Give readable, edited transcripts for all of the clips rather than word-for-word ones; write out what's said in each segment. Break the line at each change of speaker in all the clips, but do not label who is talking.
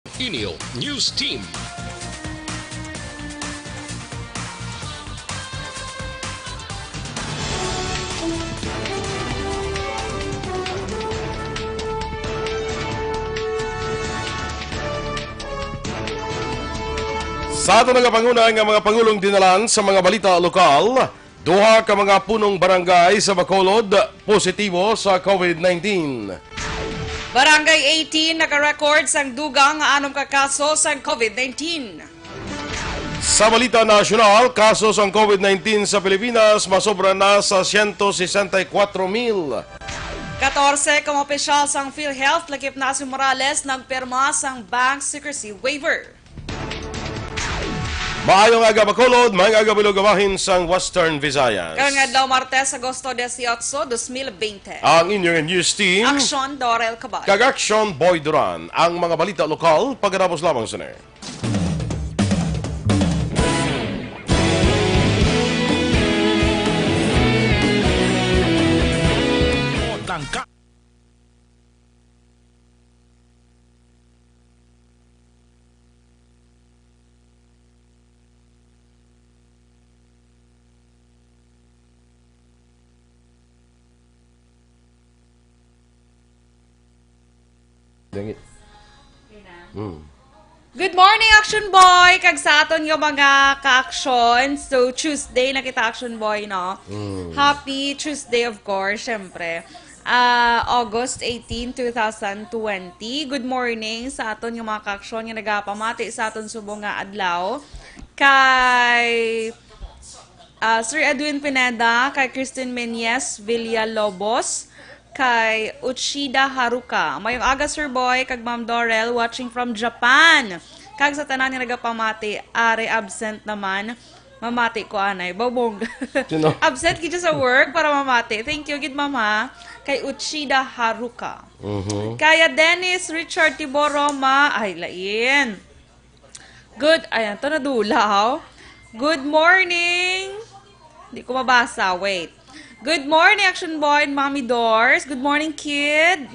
Inyo News Team.
Sa ato nagapanguna nga mga pangulong dinalan sa mga balita lokal, duha ka mga punong barangay sa Bacolod positibo sa COVID-19.
Barangay 18 naka-record sang dugang nga anong kakaso sang COVID-19.
Sa balita nasyonal, kaso sang COVID-19 sa Pilipinas masobra na sa 164,000.
14 kang opisyal sang PhilHealth lakip na si Morales nagpirma sang bank secrecy waiver.
Maayong aga Bacolod, maayong aga Bilogawahin sang Western Visayas.
Karon nga daw Martes, Agosto 18, 2020.
Ang inyong news team,
Aksyon, Dorel, Cabatu.
kag Aksyon Boy Duran, ang mga balita lokal pagkatapos lamang sa ner.
Good morning, Action Boy! Kag sa aton yung mga ka-action. So, Tuesday na kita, Action Boy, no? Happy Tuesday, of course, syempre. August 18, 2020. Good morning sa aton yung mga ka-action yung nagapamati sa aton subong nga adlaw. Kay Sir Edwin Pineda, kay Christine Menyes Villalobos, kay Uchida Haruka. Mayong aga, Sir Boy, kag Ma'am Dorel, watching from Japan. Kag sa tanan nga nagapamati, are absent naman. Mamati ko, anay. Babong.
Sino?
Absent kita sa work para mamati. Thank you, gid mama. Kay Uchida Haruka. Kaya Dennis Richard Tiboroma, ay, lain. Good, ayan, to nadulaw. Good morning. Hindi ko mabasa, wait. Good morning, Action Boy and Mommy Doors. Good morning, kid.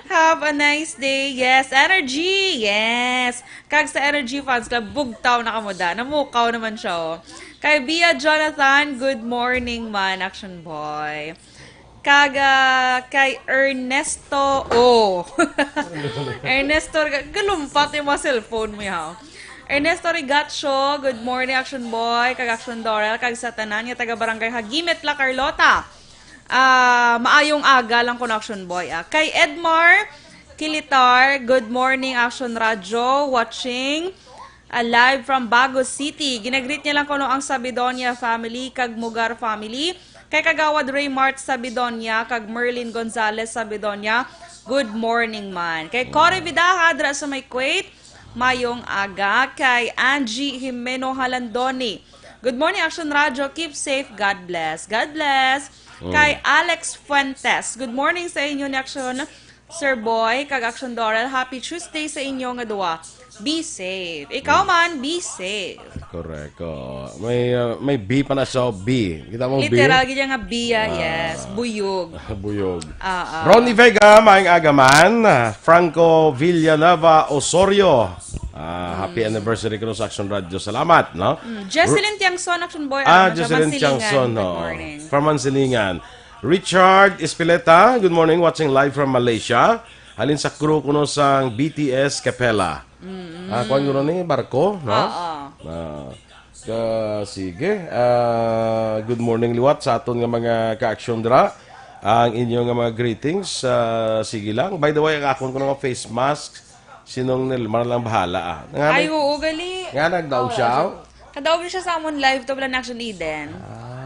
Have a nice day. Yes, energy. Yes. Kag sa Energy Fans Club, bugtaw na kamuda. Namukaw naman siya, oh. Kay Bia Jonathan, good morning man, Action Boy. Kag kay Ernesto, oh. Ernesto, galumpat yung mga cellphone mo, yaw. Ernesto Rigatio, good morning, Action Boy, kag Action Dorel, kag sa tanan, yung taga-barangay Hagimit La Carlota. Maayong aga lang ko na Action Boy. Kay Edmar Kilitar, good morning, Action Radio, watching live from Bago City. Ginagreet niya lang ko no ang Sabidonia family, kag Mugar family. Kay Kagawad Raymart Sabidonia, kag Merlin Gonzalez Sabidonia, good morning man. Kay Cory Vidaha, dra sa may Kuwait, mayong aga. Kay Angie Jimeno Halandoni, good morning, Action Radio. Keep safe. God bless. God bless. Kay Alex Fuentes, good morning sa inyo ni Action Sir Boy, kag Action Dorel. Happy Tuesday sa inyo nga duwa. Be safe. Ikaw man, be safe.
Correct. May B pa na siya, B. Kita mo B?
Literal, ganyan nga biya, yes. Buyog.
Buyog. Ronnie Vega, maing agaman. Franco Villanueva Osorio. Happy anniversary ko sa Action Radio. Salamat, no?
Jesselyn Tiangson, Action Boy.
Jesselyn Tiangson,
Good
no?
morning.
From Mansilingan. Richard Espileta, good morning, watching live from Malaysia. Halin sa crew kuno sang BTS Capella. Kuan yun ni Barko, no? Sige. Good morning liwat sa aton nga mga ka-action dra. Ang inyong nga mga greetings. Sige lang. By the way, ang akon ko nga face mask. Sinong nilmar lang bahala.
Ay, oo, gali.
Nga nagdaw siya.
Kadaw siya sa amon live to Plan Action Eden.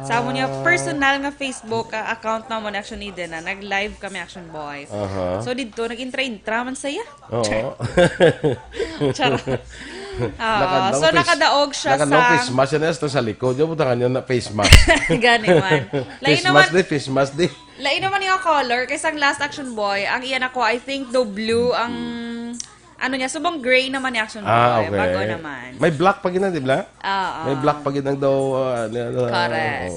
Sa amon niya personal nga Facebook account na mon Action Eden na nag-live kami Action Boy. So dito nag-intra man saya.
Oo.
Charot. So nakadaog siya sa
face mask yan sa likod. Yung puta kanya na face mask.
Gani man.
Face mask di.
Lain naman yung color kaysa ang last Action Boy. Ang iyan ako, I think, blue ang ano niya, subong gray naman ni Aksyon Boy.
Okay.
Bago naman.
May black pa gina, di ba? May black pa gina daw.
Correct.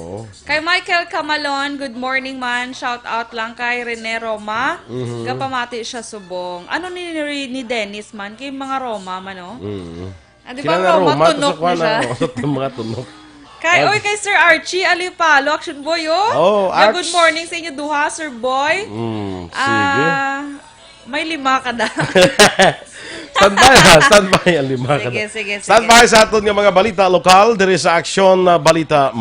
Kay Michael Camalon, good morning man. Shout out lang kay Rene Roma. Kapamati siya subong. Ano ni Dennis man? Kay mga Roma man, no? Di ba Roma, tunok na siya?
Mga tunok.
Kay Sir Archie Alipalo, Aksyon Boy, oh. Good morning sa inyo duha, Sir Boy.
Sige.
May 5 ka na.
Standby ang 5 ka na.
Sige.
Standby sa aton nga mga balita lokal diri sa Aksyon Balita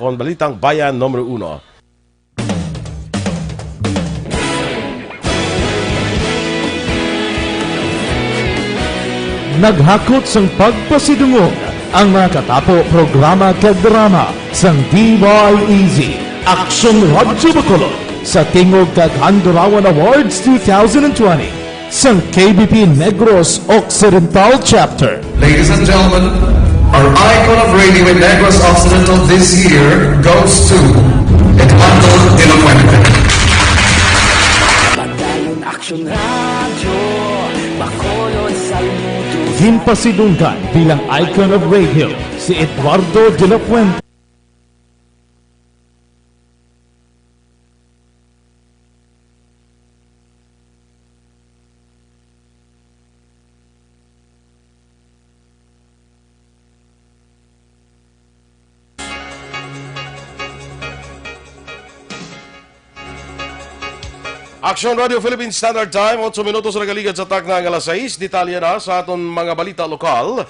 kon Balitang Bayan Numero
1. Naghakot sang pagpasidungog ang mga katapo programa kag drama sang DYEZ Aksyon Radyo Bacolod sa Tingog kag Handurawan Awards 2020 sang KBP Negros Occidental Chapter.
Ladies and gentlemen, our icon of radio in Negros Occidental this year goes to Eduardo de la Puente.
Aksyon Radyo Bacolod saludo.
Ginpasidunggan bilang icon of radio si Eduardo de la Puente.
Aksyon Radio Philippines Standard Time, 8 minutos na kaligad sa tak ng alas 6. Detalye na sa aton mga balita lokal.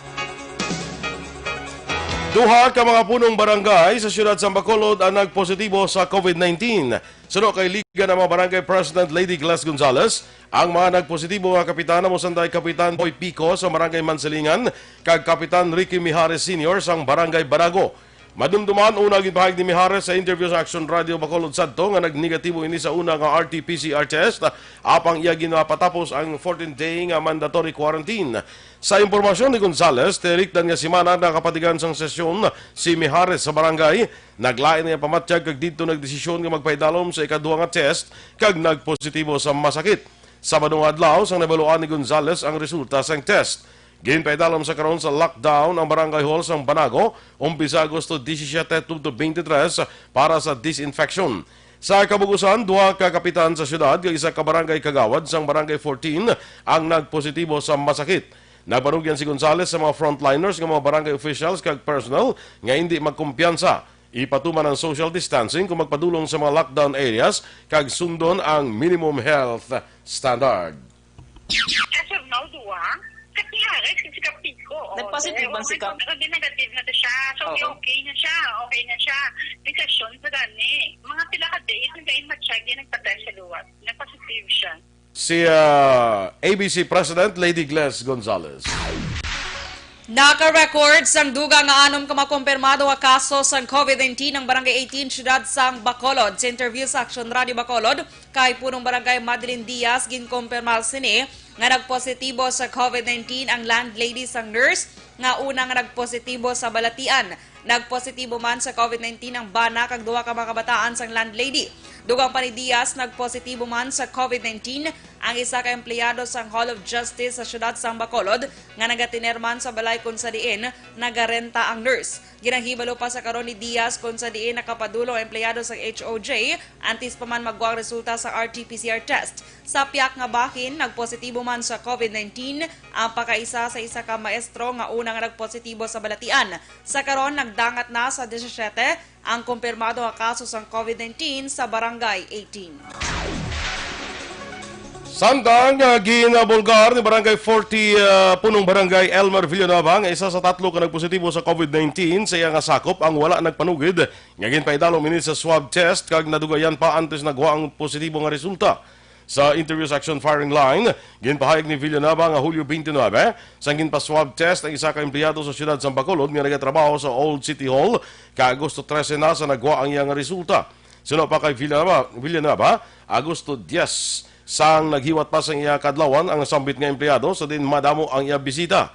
Duha ka mga punong barangay sa siyudad sa Bacolod ang nagpositibo sa COVID-19. Suno kay Liga ng mga Barangay President Lady Glass Gonzales, ang mga nagpositibo nga kapitan mo sanday Kapitan Boy Pico sa Barangay Mansilingan kag Kapitan Ricky Mijares Sr. sa Barangay Barago. Madumduman una gibahag ni Mijares sa interview sa Aksyon Radio Bacolod sadto nga nagnegatibo ini sa una nga RT-PCR test apang iya ginapatapos ang 14-day nga mandatory quarantine. Sa impormasyon ni Gonzales, terikdan nga simana nakapatigan sang sesyon si Mijares sa barangay, naglain niya pamatyag kag dito nagdesisyon nga magpaidalom sa ikaduha nga test kag nagpositibo sa masakit. Sabadong adlaw sang nabaluan ni Gonzales ang resulta sang test. Ginpaidalom sa karon sa lockdown ang barangay hall sa Banago, umpisa Agosto 17 to 23 para sa disinfection. Sa kabugusan, duha ka kapitan sa syudad, isa ka barangay kagawad sang barangay 14 ang nagpositibo sa masakit. Nagpanugyan si Gonzales sa mga frontliners ng mga barangay officials kag personnel nga hindi magkumpiyansa. Ipatuman ang social distancing kung magpadulong sa mga lockdown areas kag sundon ang minimum health standard.
As of now, Katihares, si Kapiko.
Nag-positive ba si Kap?
Nag-negative na siya. So, okay na siya. Nagkasyon sa gani. Mga pila ka days, nag-ain matsyag yan, nagpatay sa luwat. Nag-positive siya.
Si ABC President Lady Glass Gonzales.
Naka-record sang duga nga anom ka makumpirmado nga kaso sang COVID-19 ng Barangay 18 siyudad sang Bacolod. Sa interview sa Aksyon Radio Bacolod, kay punong Barangay Madeline Diaz ginkumpirmal sini nga nagpositibo sa COVID-19 ang landlady sang nurse nga unang nagpositibo sa Balatian. Nagpositibo man sa COVID-19 ang bana kag duha ka mga kabataan sang landlady. Dugang pa ni Diaz, nagpositibo man sa COVID-19 ang isa ka empleyado sang Hall of Justice sa siyudad sang Bacolod nga nagatinerman sa balay kung sa diin nagarenta ang nurse. Ginahibalo pa sa karon ni Diaz kung sa diin nakapadulong empleyado sang HOJ antes pa man magwang resulta sa RT-PCR test. Sa piyak nga bahin, nagpositibo man sa COVID-19 ang pakaisa sa isa ka maestro nga unang nagpositibo sa Balatian. Sa karon nagdangat na sa 17 ang kumpirmado nga kaso sang COVID-19 sa Barangay 18.
Sandang ginabulgar ni Barangay 40 punong Barangay Elmer Villanueva nga isa sa 3 ka nagpositibo sa COVID-19 sa iya nga sakop ang wala nagpanugid nga ginpaidalom ini sa swab test kag nadugayan pa antes nagwa ang positibo nga resulta. Sa interview sa Action Firing Line, ginpahayag ni Villanueva nga Hulyo 29 sang ginpa-swab test ang isa ka empleyado sa siyudad sa Bacolod nga nagatrabaho sa Old City Hall ka Agosto 13 na sa nagwa ang iyang resulta. Sino pa kay Villanueva, Agosto 10 sang naghiwat pa sa iya kadlawan ang sambit nga empleyado sa din madamo ang iya bisita.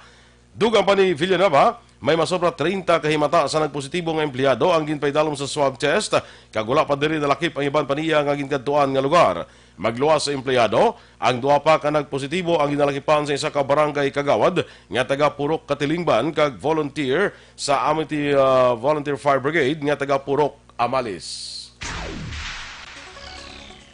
Dugang pa ni Villanueva, may masobra 30 kahimata sa nagpositibo nga empleyado ang ginpaydalom sa swab test kag wala pa diri nalakip ang iban paniya nga ginkadtuan nga lugar. Magluwas sa empleyado, ang duha pa ka nagpositibo ang ginalakipan sa isa ka barangay Kagawad nga taga Purok Katilingban kag volunteer sa Amity Volunteer Fire Brigade nga taga Purok Amalis.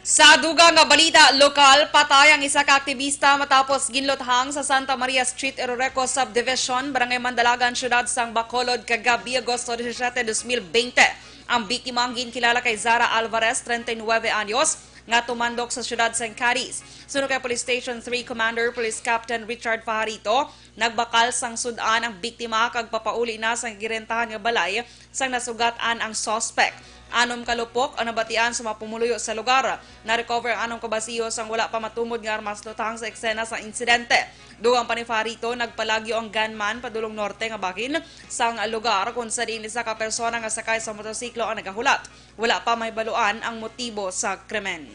Sa dugang nga balita, lokal, patay ang isa ka aktivista matapos ginlothang sa Santa Maria Street, Eroreco Subdivision, Barangay Mandalagan, Syudad sang Bacolod, kagabi Agosto 17, 2020. Ang biktima ang ginkilala kay Zara Alvarez, 39 anyos, nga tumandok sa Syudad San Cadiz. Sunod kay Police Station 3 Commander Police Captain Richard Fajarito, nagbakal sang sudan ang biktima kag papauli na sang girentahan nga balay sang nasugatan ang suspect. Anom kalupok ang nabatian sa mapumuluyo sa lugar. Na-recover ang anong kabasiyo sang wala pa matumod nga armas lutang sa eksena sa insidente. Dugang pa ni Farito, nagpalagyo ang gunman padulong norte nga bakin sang lugar kung sa diin isa ka persona nga sakay sa motosiklo ang nagahulat. Wala pa may baluan ang motibo sa krimen.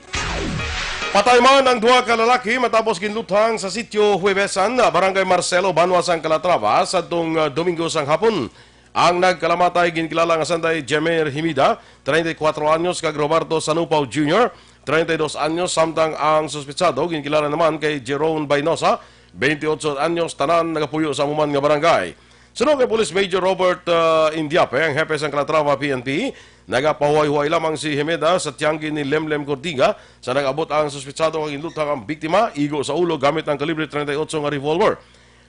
Patay man ang duha ka lalaki matapos ginluthang sa sitio Huevesan, Barangay Marcelo, Banwa, sang Calatrava sa tung Domingo sang hapon. Ang nagkalamatay ginkilala nga sanday Jemer Himida, 34 anyos, kag Roberto Sanupaw Jr., 32 anyos, samtang ang suspitsado ginkilala naman kay Jerome Bainosa, 28 anyos, tanan nagapuyo sa amuman nga barangay. Sunod kay Police Major Robert Indiape, ang hepe sang Calatrava PNP, nagapahuay-huay lamang si Himeda sa tiyanggi ni Lemlem Cortiga sa nag-abot ang suspitsado kag inluthang ang biktima, igo sa ulo gamit ang kalibre 38 nga revolver.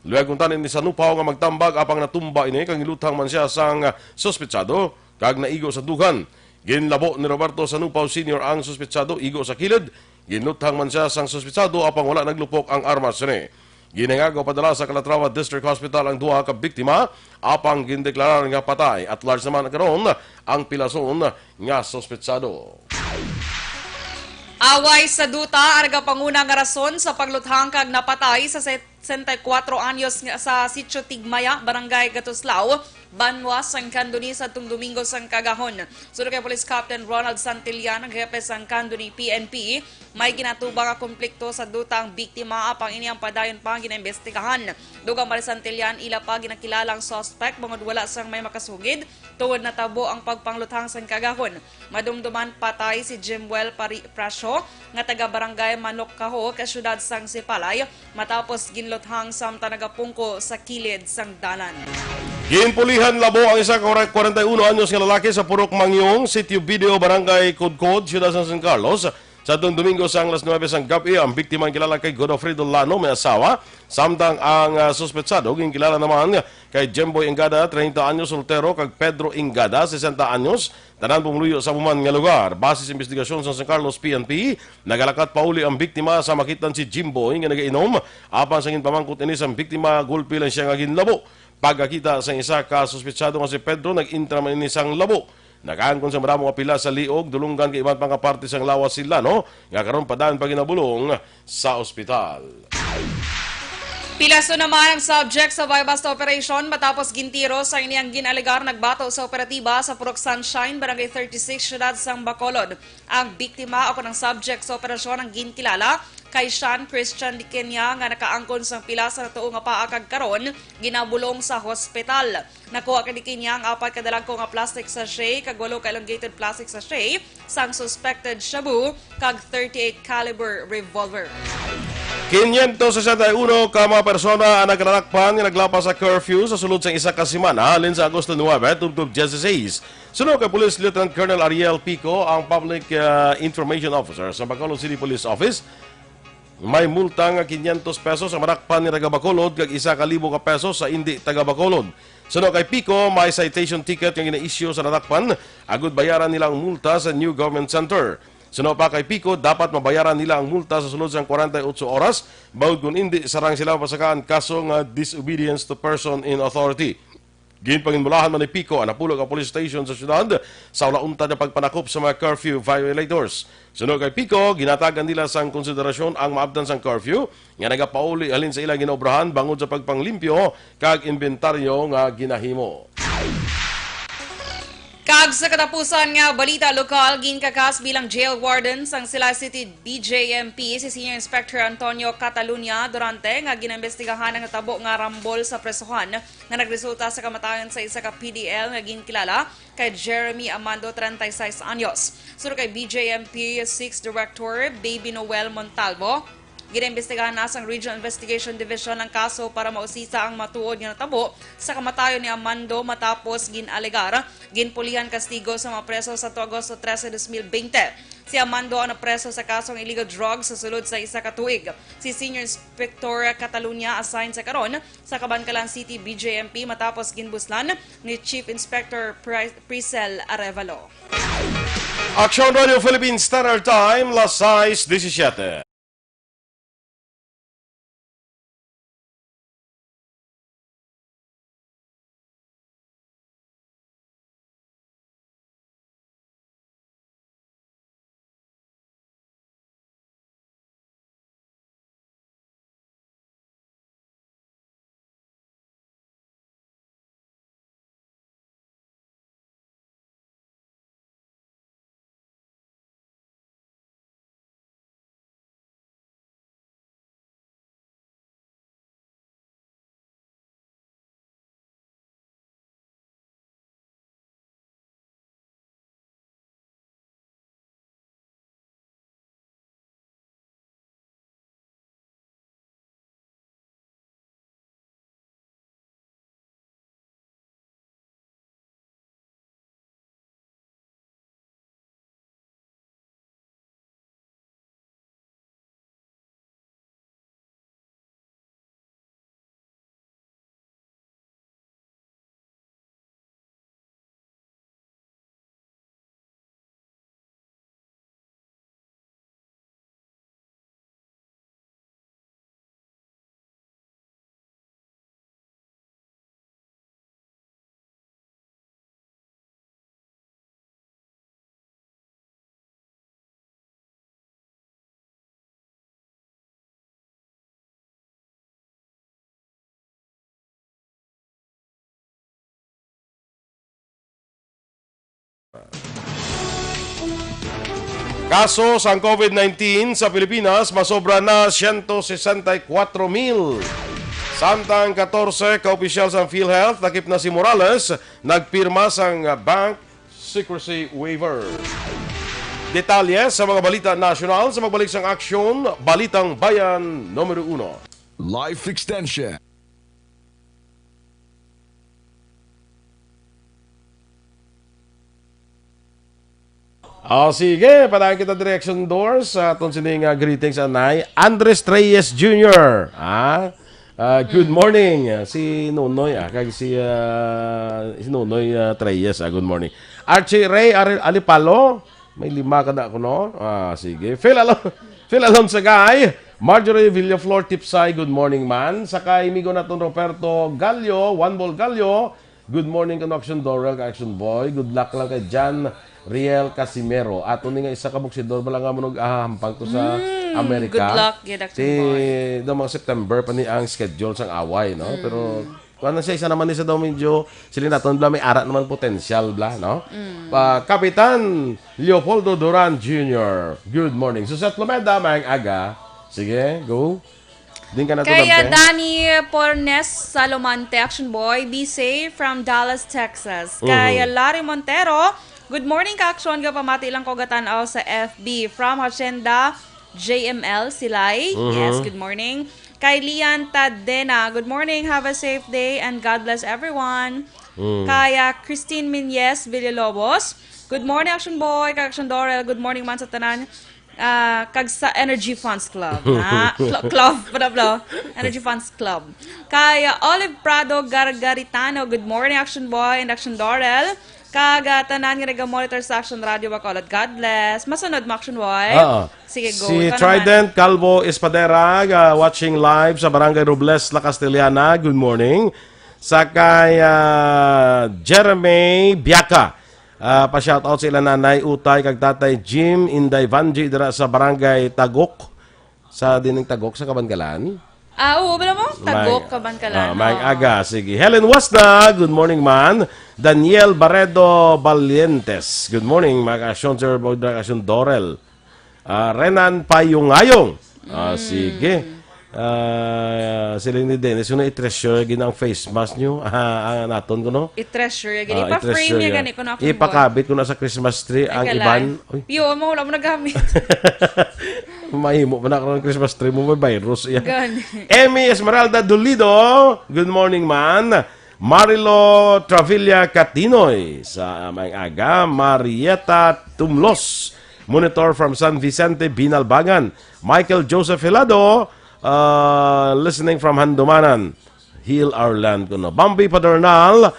Luwag kung tanin ni Sanupaw nga magtambag apang natumba ini kang ilutang man siya sang suspetsado kag naigo sa dugan. Ginlabo ni Roberto Sanupaw Sr. ang suspetsado, igo sa kilid. Ginlutang man siya sang suspetsado apang wala naglupok ang armas ni. Ginangagaw padala sa Calatrava District Hospital ang duha ka biktima apang gindeklarar nga patay at large naman karon ang pilason nga suspetsado.
Away sa duta, arga panguna nga rason sa pagluthang kag napatay sa 64 anyos sa Sitio Tigmaya, Barangay Gatuslao, Banwa, sang Candoni sa tung Domingo sang Kagahon. Sunod kay Police Captain Ronald Santillan, ang hepe sang Candoni PNP, may ginatubang nga konflikto sa duta ang biktima apang ini ang padayon pa ginaimbestigahan. Dugang Mari Santillan, ila pa ginakilalang suspect bangod wala sang may makasugid tuwod na tabo ang pagpangluthang sang Kagahon. Madumduman patay si Jimwell Prasyo nga taga Barangay Manok Kaho, kasyudad sang Sipalay, matapos ginluthang samta nagapungko sa kilid sang dalan.
Ginpulihan labo ang isa ka 41 anyos nga lalaki sa Purok Mangyong, Sitio Video, Barangay Kudkod, Ciudad San Carlos. Sa tuwing Domingo sang alas 9 sang gabi, ang biktima ang kilala kay Godofredo Lano, may asawa. Samtang ang suspetsado, ginkilala naman kay Jemboy Ingada, 30 anyos, soltero, kag Pedro Ingada, 60 anyos. Tanan pumuluyo sa buman nga lugar. Base sa investigasyon sa San Carlos PNP, nagalakat pauli ang biktima sa makitan si Jimboy nga nagainom. Apan sa ginpamangkot ini sa biktima, gulpi lang siya nga ginlabo. Pagkakita sa isa ka suspetsado nga si Pedro, nag-intra man ini sang labo. Nakaangkon sa maramong apila sa liog, dulunggan kay iban pang kaparte sang lawas sila, no? Nga karon padaan paginabulong sa ospital.
Pilaso naman ang subject sa buy-bust operation matapos gintiro sa iniyang ginaligar nagbato sa operatiba sa Purok Sunshine, Barangay 36, Syudad sang Bacolod. Ang biktima ako ng subject sa operasyon ang ginkilala kay Sean Christian Di Kenya nga nakaangkon sang pila sa natuo nga paakag karon ginabulong sa hospital. Nakuha kay Di Kenya ang 4 kadalagko nga plastic sachet kag 8 ka elongated plastic sachet sang suspected shabu kag 38 caliber revolver.
561 ka mga persona ang naglalakpan nga naglapas sa curfew sa sulod sa isa ka semana halin sa Agosto 9 tubtob 16. Sunod kay Police Lieutenant Colonel Ariel Pico, ang Public Information Officer sa Bacolod City Police Office. May multa nga 500 pesos sa marakpan ni taga Bacolod kag 1,000 ka pesos sa hindi taga Bacolod. Sunod kay Pico, may citation ticket nga gina-issue sa narakpan, agud bayaran nila ang multa sa New Government Center. Sunod pa kay Pico, dapat mabayaran nila ang multa sa sulod sang 48 oras, bawod kung hindi sarang sila pasakaan kaso nga disobedience to person in authority. Ginpanginmulahan man ni Pico ang napulog ang police station sa syudad sa ulaunta na pagpanakop sa mga curfew violators. Sunod kay Pico, ginatagan nila sang konsiderasyon ang maabdan sang curfew nga nagapauli halin sa ilang ginobrahan bangod sa pagpanglimpyo kag inventaryo nga ginahimo.
Kag sa katapusan nga balita lokal, ginkakas bilang jail warden sang Sila City BJMP si Senior Inspector Antonio Catalunya Durante nga ginambestigahan ang tabo nga rambol sa presohan nga nagresulta sa kamatayon sa isa ka PDL nga ginkilala kay Jeremy Amando 36 anyos. Suro kay BJMP 6 Director Baby Noel Montalvo, ginaimbestigahan na sang Regional Investigation Division ang kaso para mausisa ang matuod nga natabo sa kamatayon ni Amando matapos ginalegar ginpulihan kastigo sa mga preso sa Agosto 13, 2020. Si Amando ang napreso sa kasong illegal drugs sa sulod sa isa ka tuig. Si Senior Inspector Catalunya assigned sa karon sa Cabancalan City BJMP matapos ginbuslan ni Chief Inspector Priscel Arevalo.
Aksyon Radio Philippines Standard Time, las 6:17. Kaso sa COVID-19 sa Pilipinas masobra na 164,000. Samtang 14 ka-opisyal sa PhilHealth, nakip na si Morales, nagpirma sang bank secrecy waiver. Detalye sa mga balita national sa magbalik sang aksyon, Balitang Bayan, Numero 1.
Life Extension.
Sige, padahan kita direction doors sa atong sining greetings anay. Andres Reyes Jr. Good morning. Si Nonoy, kag si Nonoy Reyes, good morning. Archie Ray Alipalo, may 5 ka na ako, no? Sige. Phil Alon Sagay, Marjorie Villaflor Tipsay, good morning man. Sakay migo naton Roberto Gallo, One Ball Gallo, good morning ka Aksyon Dorel, ka Aksyon Boy. Good luck lang kay Jan Riel Casimero. Ato ni nga isa ka buksidor bala nga mo hampang to sa Amerika.
Good luck, Aksyon Boy.
Do mga September pa ni ang schedule sang away, no? Pero kung siya isa naman ni sa daw medyo sila naton bla may arat naman potensyal bla, no? Kapitan Leopoldo Duran Jr. Good morning. Suset Lomeda mayang aga. Sige, go. Din ka na to
Kaya
dampe.
Danny Pornes Salomante, Action Boy, be safe from Dallas, Texas. Kaya Larry Montero, good morning ka Aksyon, ka pamati lang ko gatanaw sa FB. From Hacienda JML Silay, yes, good morning. Kay Lian Tadena, good morning, have a safe day and God bless everyone. Kaya Christine Minyes Villalobos, good morning Action Boy, kay Action Dorel, good morning man sa tanan. Kag sa Energy Funds Club. Club, Energy Funds Club. Kaya Olive Prado Gargaritano, good morning Action Boy and Action Dorel. Kag tanan nga nag-monitor sa Action Radio Bacolod. God bless. Masunod mo Action Boy. Sige, go.
Si
Ikaw
Trident Calvo Espadera, watching live sa Barangay Robles, La Castellana. Good morning. Sakay Jeremy Biaka. Pa-shoutout sa ilang nanay, utay, kag tatay Jim Inday Vanji dira sa Barangay Tagok. Sa dining Tagok sa Cabancalan.
Oo, bala mo? Tagok ka ban ka lang.
Maing aga, sige. Helen Wasna, good morning man. Daniel Barredo Valientes, good morning. Mga Aksyon, Sir Aksyon Dorel. Renan Payungayong. Sige. Sila ni Dennis, yung i-treasure ginang face mask nyo, naton ko no?
I-treasure yan. Ipa-frame yan gani ko na ako.
Ipakabit ko na sa Christmas tree ang iban.
Piyo, mo wala mo nagamit.
Mahimo pa na ako ng Christmas tree mo, may virus.
Gani.
Emmy Esmeralda Dolido, good morning man. Marilo Travilla Catinoy, sa may aga. Marieta Tumlos, monitor from San Vicente, Binalbangan. Michael Joseph Helado, listening from Handumanan, Heal Our Land kuno. Bambi Padernal,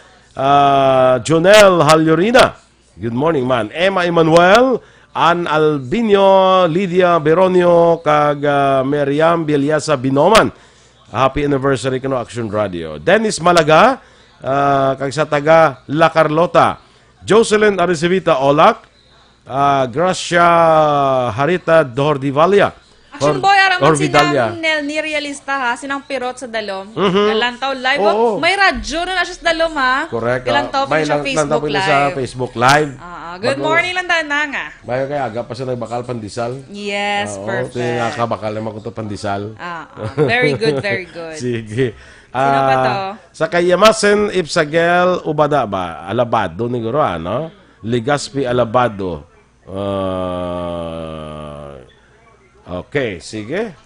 Jonel Halyurina, good morning man. Emma Emanuel, Ann Albino, Lydia Beronio, kag Miriam Bieliasa Binoman, happy anniversary kuno Action Radio. Dennis Malaga, kag sa taga La Carlota. Jocelyn Arisevita Olak, Gracia Harita Dordivalia.
Action boy, araman sinang nirealista ha, sinang pirot sa dalom. Lantaw live. May radyo na siya sa dalom ha.
Correct.
Lantaw pa siya Facebook Live.
Sa Facebook Live.
Good morning lang daan na nga.
Bayo kay aga pa siya nagbakal pandisal.
Yes, perfect.
Ito yung nakabakal naman ko ito pandisal.
Very good, very good.
Sige.
Sino pa to? Sa
Kayamasen Ipsagel Ubada ba? Alabado ni Guro, ano? Ligaspi Alabado. Okay, sige.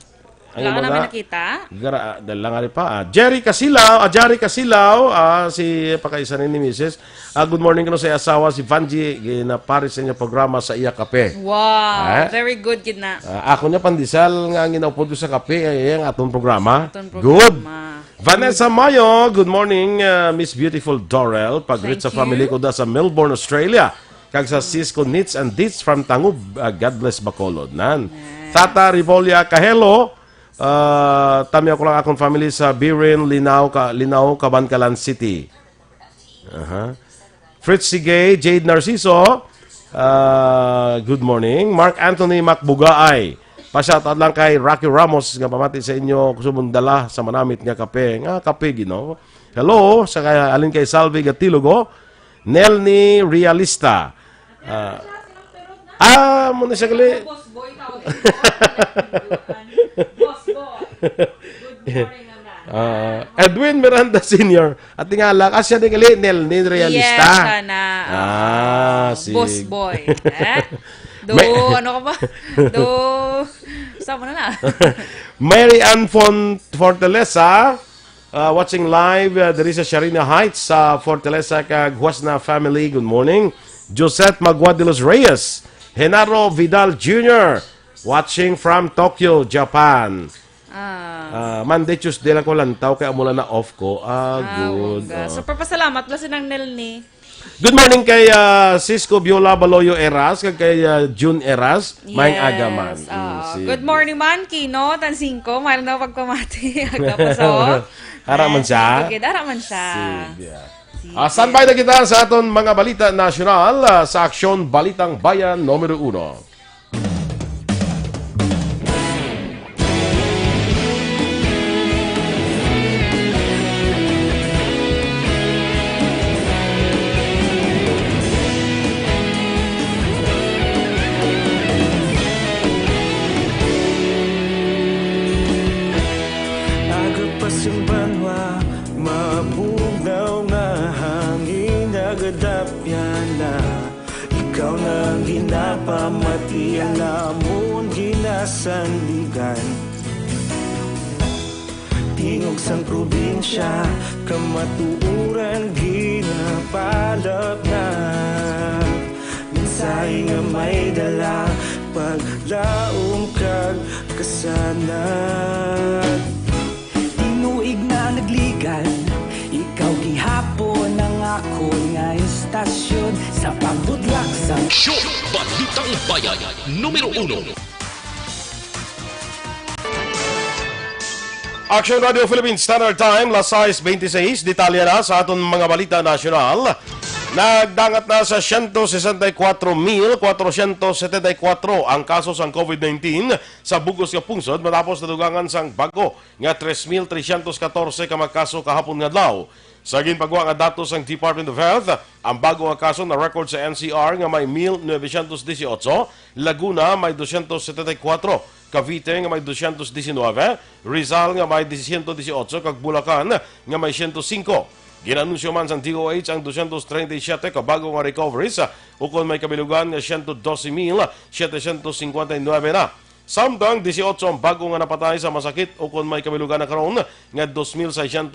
Wala ka namin nakita?
Dalang nga rin pa. Jerry Casilaw, si pakaisa ni Mrs. Good morning ko sa asawa si Vanji, ginaparis sa inyo programa sa Iya Kape.
Wow, very good gid na.
Ako niya pandisal nga ginapod ko sa kape, ay ang atong programa.
Good.
Vanessa Mayo, good morning, Miss Beautiful Dorel. Pag-greet sa family ko da sa Melbourne, Australia. Kag sa Cisco Knits and Deets from Tangub, God bless Bacolod. Tata Rivolia Kahelo, tami ako lang akong family sa Birin, Linao, Cabancalan City. Fritz Sigay, Jade Narciso, good morning. Mark Anthony Macbugaay, pa-shoutout lang kay Rocky Ramos, nga pamati sa inyo, kusumundala sa manamit nga kape. Nga kape, gino. Hello, sa alin kay Salvi Gatilogo, Nelny Realista. Muna siya gali.
Boss boy tawag. Boss boy. Good morning naman.
Edwin Miranda Sr. At tingala, kasya din gali, Nelny Realista.
Yes, sana. Boss boy. Ano ka ba? Sama na.
Mary Ann Fortaleza, watching live, there is a Sharina Heights sa Fortaleza kag Huasna family. Good morning. Josette Maguadilos Reyes, Henaro Vidal Jr., watching from Tokyo, Japan. Monday, Tuesday lang ko lantaw, kaya mula na off ko. Good.
Super pasalamat lang sinang Nelny.
Good morning kay Cisco Biola Baloyo Eras, kay June Eras. Maing aga man.
Good morning man, Kino, tansing ko. Mahal na pagpamati. Aga pa sa
Haraman siya.
Haraman siya.
Standby na kita sa aton mga balita nasyonal sa Aksyon Balitang Bayan Numero 1.
Ikaw nang ginapamati, alamon ginasandigan. Tingog sang probinsya, kamatuuran ginapalap na. Minsay nga may dala, paglaom kag kasanat. Tinuig na nagligan, ikaw gihapon ang ako nga istasyon sa pagbudlak sa
Aksyon Balitang Bayan Numero 1.
Action Radio Philippines Standard Time, las 6:26, detalye na sa aton mga balita nasyonal. Nagdangat na sa 164,474 ang kaso sang COVID-19 sa bugos nga pungsod matapos nadugangan sang bago nga 3,314 ka mga kaso kahapon nga adlaw. Sa ginpagawa nga datos sang Department of Health, ang bago nga kaso na record sa NCR nga may 1,918, Laguna may 274, Cavite nga may 219, Rizal nga may 118, kag Bulacan nga may 105. Ginanunsyo man sa DOH ang 237 kabago nga recoveries ukon may kabilugan nga 112,759 na. Samtang 18 ang bago nga napatay sa masakit ukon may kabilugan na karon nga 2,681.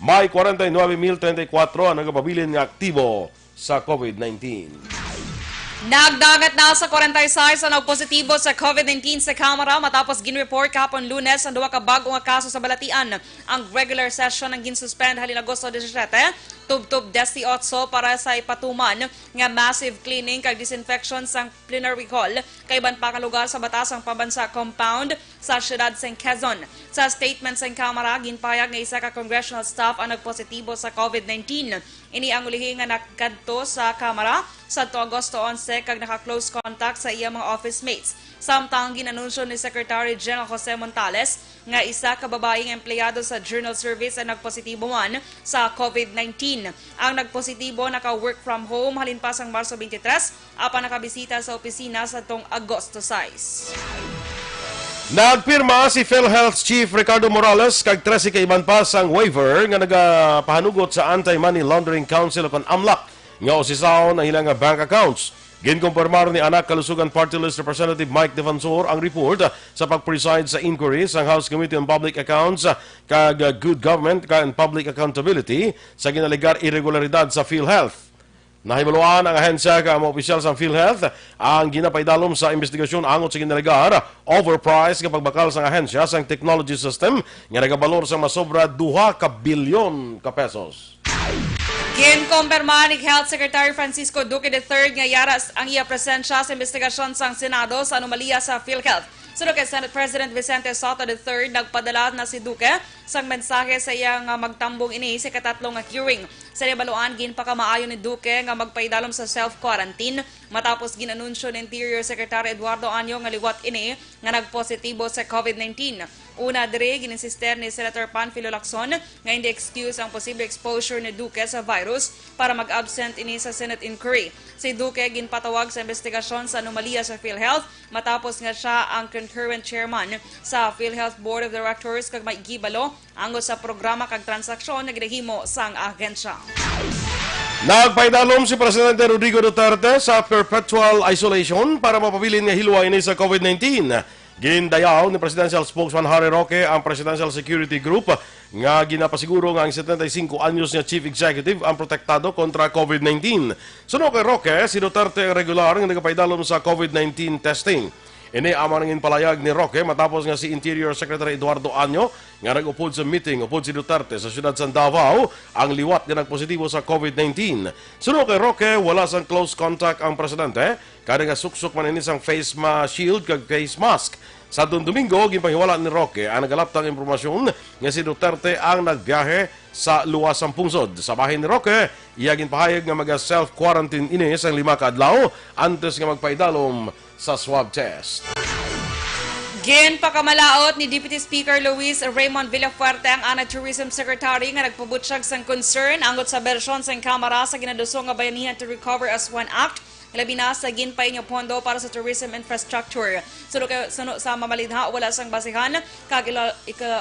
May 49,034 ang nagapabilin nga aktibo sa COVID-19.
Nagdagat na sa 46 ang nagpositibo sa COVID-19 sa Kamara matapos ginreport kahapon Lunes ang duwa ka bago nga kaso sa Balatian. Ang regular session ang ginsuspend halin Agosto 17, tub-tub 18 para sa ipatuman nga massive cleaning kag disinfection sang plenary hall kay iban pa ka lugar sa batasang pambansa compound sa siyudad sa Quezon. Sa statement sa Kamara, ginpayag nga isa ka congressional staff ang nagpositibo sa COVID-19. Ini ang ulihi nga nakadto sa Kamara sa Agosto 11 kag naka-close contact sa iyang mga office mates. Samtang ginanunsyo ni Secretary General Jose Montales nga isa ka babaeng empleyado sa Journal Service ang nagpositibo man sa COVID-19. Ang nagpositibo naka-work from home halin pa sang Marso 23 apan nakabisita sa opisina sa tong Agosto 6.
Nagpirma si PhilHealth Chief Ricardo Morales kag 13 ka iban pa sang waiver nga nagapahanugot sa Anti-Money Laundering Council kon AMLAC nga usisahon ang ilang bank accounts. Ginkumpirmar ni Anak Kalusugan Party List Representative Mike Defensor ang report sa pag-preside sa inquiry sa House Committee on Public Accounts kag Good Government and Public Accountability sa ginaligar irregularidad sa PhilHealth. Nahibaluan ang ahensya ka mga opisyal sa PhilHealth ang ginapaydalom sa investigasyon angot sa ginaligar overpriced kapag bakal sa ahensya sa technology system nga nagabalor sa masobra 2 ka bilyon ka pesos.
Ginkumpirma ni Health Secretary Francisco Duque III nga yaras ang iya presensya sa investigasyon sang Senado sa anomalya sa PhilHealth. Sunod kay Senate President Vicente Soto III, nagpadala na si Duque sang mensahe sa iyang magtambong ini sa katatlong hearing. Sa nabaluan, ginpakamaayo ni Duque nga magpaidalom sa self-quarantine matapos ginanunsyo ni Interior Secretary Eduardo Año nga liwat ini nga nagpositibo sa COVID-19. Una dire, gininsister ni Senator Panfilo Lacson nga hindi excuse ang posible exposure ni Duque sa virus para mag-absent ini sa Senate inquiry. Si Duque ginpatawag sa investigasyon sa anomalya sa PhilHealth matapos nga siya ang concurrent chairman sa PhilHealth Board of Directors kag may gibalo ango sa programa kag transaksyon na ginahimo sang ahensya.
Nagpaidalom si Presidente Rodrigo Duterte sa perpetual isolation para mapabilin nga hilwa ini sa COVID-19. Gindayaw ni Presidential Spokesman Harry Roque ang Presidential Security Group nga ginapasiguro nga ang 75 anyos niya Chief Executive ang protektado kontra COVID-19. Sunod kay Roque, si Duterte ang regular nga nagapaidalom sa COVID-19 testing. Ini ang manangin palayag ni Roque matapos nga si Interior Secretary Eduardo Año nga nag-upod sa meeting upod si Duterte sa siyudad sa Davao ang liwat nga nagpositibo sa COVID-19. Sunod kay Roque, wala sang close contact ang presidente kada nga suksok man ini sang face shield kag face mask. Sa Domingo, ginpanghiwala ni Roque ang nagalaptang impormasyon nga si Duterte ang nagbiyahe sa luwasang pungsod. Sa bahin ni Roque, iya ginpahayag nga mag-self-quarantine ini sang 5 ka adlaw antes nga magpaidalom sa swab test.
Ginpakamalaot ni Deputy Speaker Luis Raymond Villafuerte ang Tourism Secretary nga nagpabutsyag sang concern angot sa bersyon sa Kamara sa ginadusong nga Bayanihan to Recover as One Act labi na sa ginpay nga pondo para sa tourism infrastructure. Suno sa mamalidha wala sang basihan kag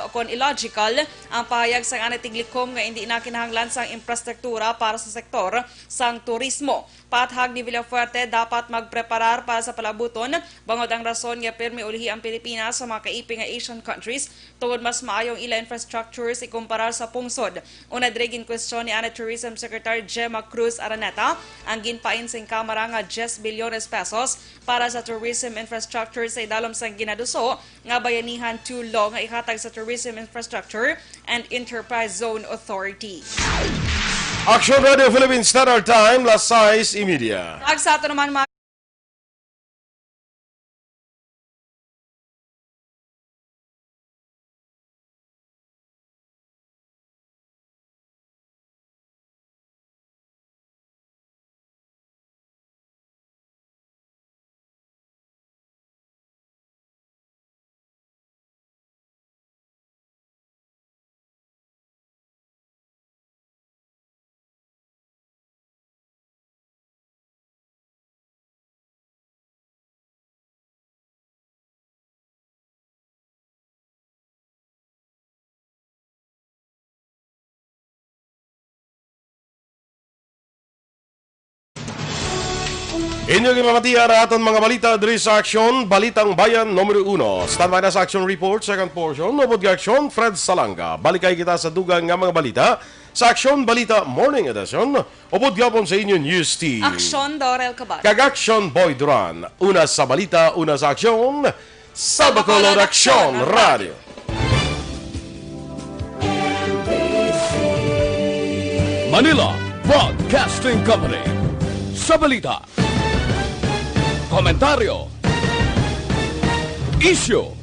kon illogical ang pahayag sang tiglicom nga hindi na kinahanglan sang infrastruktura para sa sektor sang turismo. Pathag ni Villafuerte dapat magpreparar para sa palabuton bangod ang rason nga pirmi ulihi ang Pilipinas sa mga kaiping nga Asian countries tungod mas maayong ila infrastructures ikumparar sa pungsod. Una dire ginkwestiyon ni Tourism Secretary Gemma Cruz Araneta ang ginpain sa Kamara nga 10 bilyones pesos para sa tourism infrastructure sa idalom sang ginaduso nga Bayanihan 2 law nga ihatag sa Tourism Infrastructure and Enterprise Zone Authority.
Aksyon Radio Philippines Standard Time, las 6:30.
Sa ato naman mga
Inyong imamatiya na aton mga balita diri sa Aksyon, Balitang Bayan Numero 1. Standby na sa Action Report, second portion. Upod ka Aksyon, Fred Salanga. Balikay kita sa dugang nga mga balita sa Aksyon Balita Morning Edition. Upod gapon sa inyong news team.
Aksyon, Dorel, Cabatu.
Kag-Aksyon Boy Duran. Una sa balita, una sa aksyon. Sa Bacolod Aksyon Radio.
Manila Broadcasting Company. Sa balita, komentaryo, issue,